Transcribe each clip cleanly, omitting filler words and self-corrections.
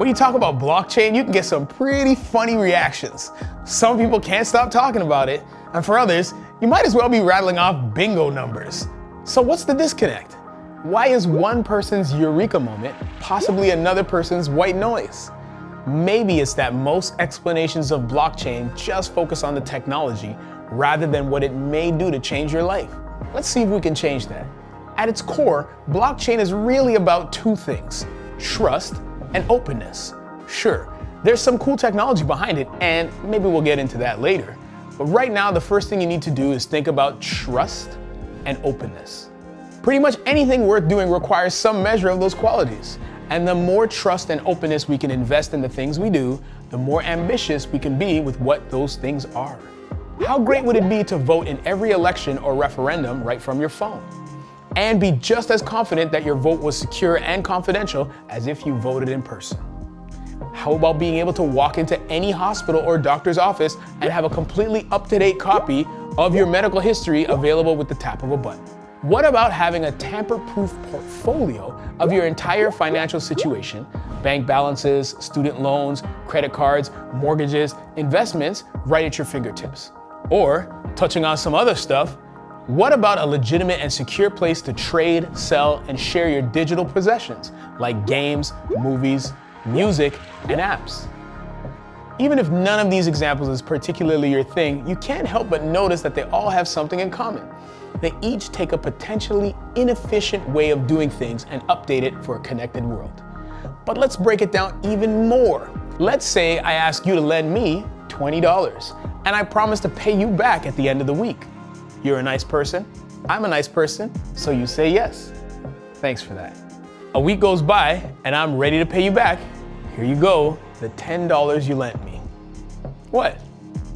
When you talk about blockchain, you can get some pretty funny reactions. Some people can't stop talking about it, and for others, you might as well be rattling off bingo numbers. So what's the disconnect? Why is one person's eureka moment possibly another person's white noise? Maybe it's that most explanations of blockchain just focus on the technology rather than what it may do to change your life. Let's see if we can change that. At its core, blockchain is really about two things: trust and openness. Sure, there's some cool technology behind it, and maybe we'll get into that later. But right now, the first thing you need to do is think about trust and openness. Pretty much anything worth doing requires some measure of those qualities. And the more trust and openness we can invest in the things we do, the more ambitious we can be with what those things are. How great would it be to vote in every election or referendum right from your phone? And be just as confident that your vote was secure and confidential as if you voted in person. How about being able to walk into any hospital or doctor's office and have a completely up-to-date copy of your medical history available with the tap of a button? What about having a tamper-proof portfolio of your entire financial situation, bank balances, student loans, credit cards, mortgages, investments, right at your fingertips? Or, touching on some other stuff, what about a legitimate and secure place to trade, sell, and share your digital possessions, like games, movies, music, and apps? Even if none of these examples is particularly your thing, you can't help but notice that they all have something in common. They each take a potentially inefficient way of doing things and update it for a connected world. But let's break it down even more. Let's say I ask you to lend me $20, and I promise to pay you back at the end of the week. You're a nice person, I'm a nice person, so you say yes. Thanks for that. A week goes by, and I'm ready to pay you back. Here you go, the $10 you lent me. What?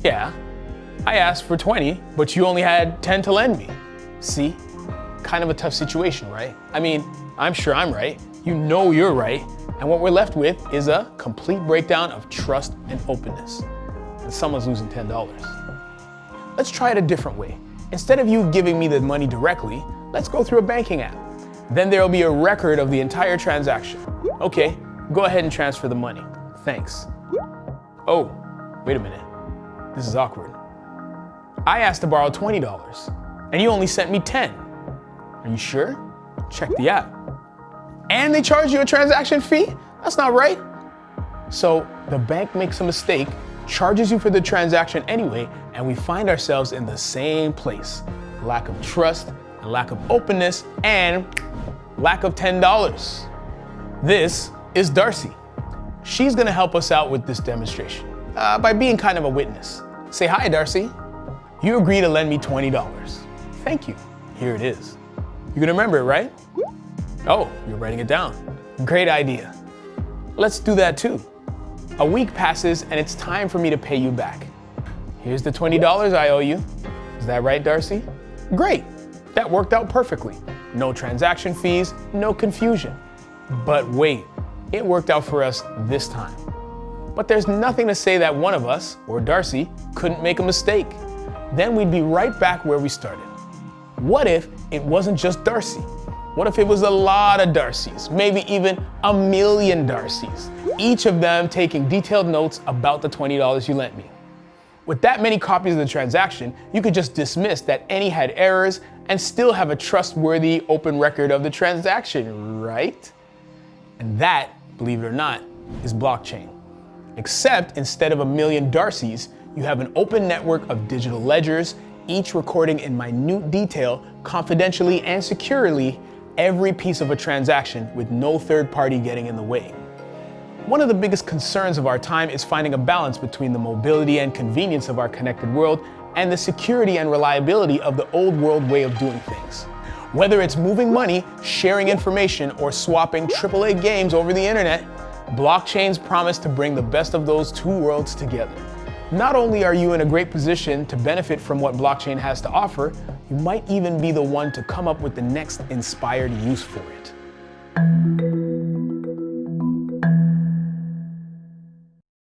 Yeah, I asked for 20, but you only had 10 to lend me. See? Kind of a tough situation, right? I mean, I'm sure I'm right. You know you're right. And what we're left with is a complete breakdown of trust and openness. And someone's losing $10. Let's try it a different way. Instead of you giving me the money directly, let's go through a banking app. Then there'll be a record of the entire transaction. Okay, go ahead and transfer the money. Thanks. Oh, wait a minute. This is awkward. I asked to borrow $20, and you only sent me 10. Are you sure? Check the app. And they charge you a transaction fee? That's not right. So the bank makes a mistake, charges you for the transaction anyway, and we find ourselves in the same place. Lack of trust, and lack of openness, and lack of $10. This is Darcy. She's gonna help us out with this demonstration by being kind of a witness. Say hi, Darcy. You agree to lend me $20. Thank you. Here it is. You're gonna remember it, right? Oh, you're writing it down. Great idea. Let's do that too. A week passes and it's time for me to pay you back. Here's the $20 I owe you. Is that right, Darcy? Great. That worked out perfectly. No transaction fees, no confusion. But wait, it worked out for us this time. But there's nothing to say that one of us, or Darcy, couldn't make a mistake. Then we'd be right back where we started. What if it wasn't just Darcy? What if it was a lot of Darcys, maybe even 1,000,000 Darcys, each of them taking detailed notes about the $20 you lent me? With that many copies of the transaction, you could just dismiss that any had errors and still have a trustworthy open record of the transaction, right? And that, believe it or not, is blockchain. Except instead of 1,000,000 Darcys, you have an open network of digital ledgers, each recording in minute detail, confidentially and securely, every piece of a transaction with no third party getting in the way. One of the biggest concerns of our time is finding a balance between the mobility and convenience of our connected world and the security and reliability of the old world way of doing things. Whether it's moving money, sharing information, or swapping AAA games over the internet, blockchains promise to bring the best of those two worlds together. Not only are you in a great position to benefit from what blockchain has to offer, you might even be the one to come up with the next inspired use for it.